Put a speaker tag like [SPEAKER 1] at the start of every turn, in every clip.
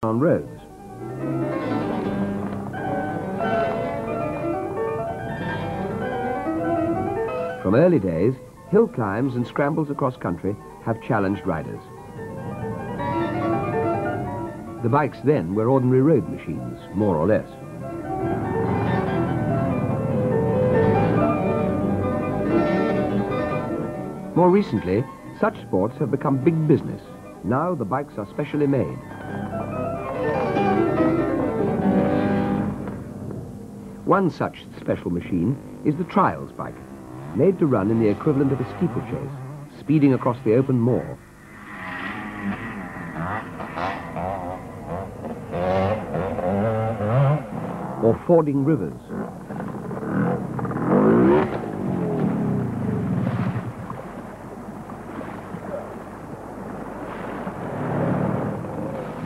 [SPEAKER 1] on roads. From early days, hill climbs and scrambles across country have challenged riders. The bikes then were ordinary road machines, more or less. More recently, such sports have become big business. Now the bikes are specially made. One such special machine is the trials bike, made to run in the equivalent of a steeplechase, speeding across the open moor. Or fording rivers.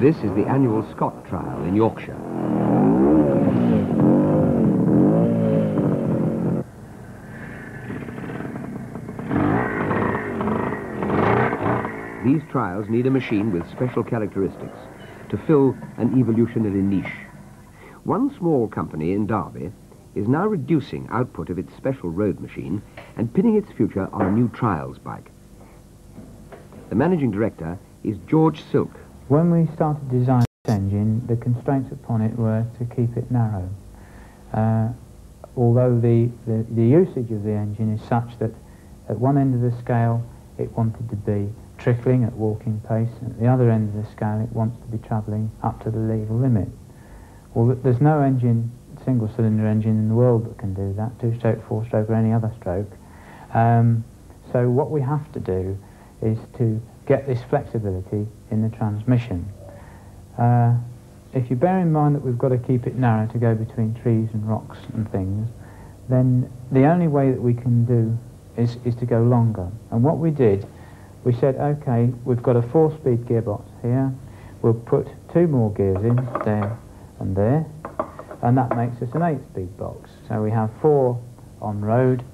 [SPEAKER 1] This is the annual Scott trial in Yorkshire. These trials need a machine with special characteristics to fill an evolutionary niche. One small company in Derby is now reducing output of its special road machine and pinning its future on a new trials bike. The managing director is George Silk.
[SPEAKER 2] When we started designing this engine, the constraints upon it were to keep it narrow. Although the usage of the engine is such that at one end of the scale it wanted to be trickling at walking pace, and at the other end of the scale it wants to be travelling up to the legal limit. Well, there's no engine, single-cylinder engine in the world that can do that, two-stroke, four-stroke or any other stroke. So what we have to do is to get this flexibility in the transmission. If you bear in mind that we've got to keep it narrow to go between trees and rocks and things, then the only way that we can do is to go longer. And what we did, we said, okay, we've got a 4-speed gearbox here, we'll put 2 more gears in, there and there, and that makes us an 8-speed box. So we have 4 on-road,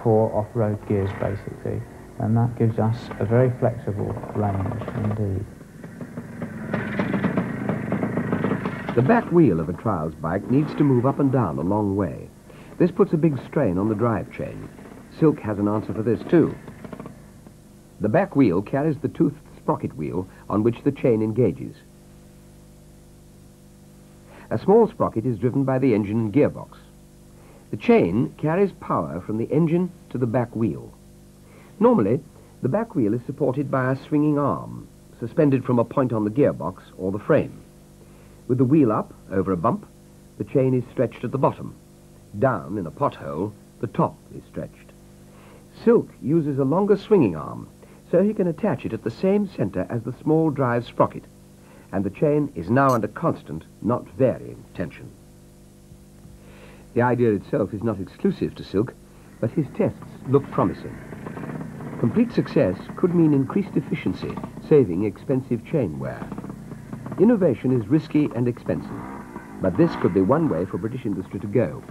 [SPEAKER 2] 4 off-road gears basically, and that gives us a very flexible range indeed.
[SPEAKER 1] The back wheel of a trials bike needs to move up and down a long way. This puts a big strain on the drive chain. Silk has an answer for this too. The back wheel carries the toothed sprocket wheel on which the chain engages. A small sprocket is driven by the engine and gearbox. The chain carries power from the engine to the back wheel. Normally, the back wheel is supported by a swinging arm, suspended from a point on the gearbox or the frame. With the wheel up over a bump, the chain is stretched at the bottom. Down in a pothole, the top is stretched. Silk uses a longer swinging arm, so he can attach it at the same centre as the small drive sprocket, and the chain is now under constant, not varying, tension. The idea itself is not exclusive to Silk, but his tests look promising. Complete success could mean increased efficiency, saving expensive chain wear. Innovation is risky and expensive, but this could be one way for British industry to go.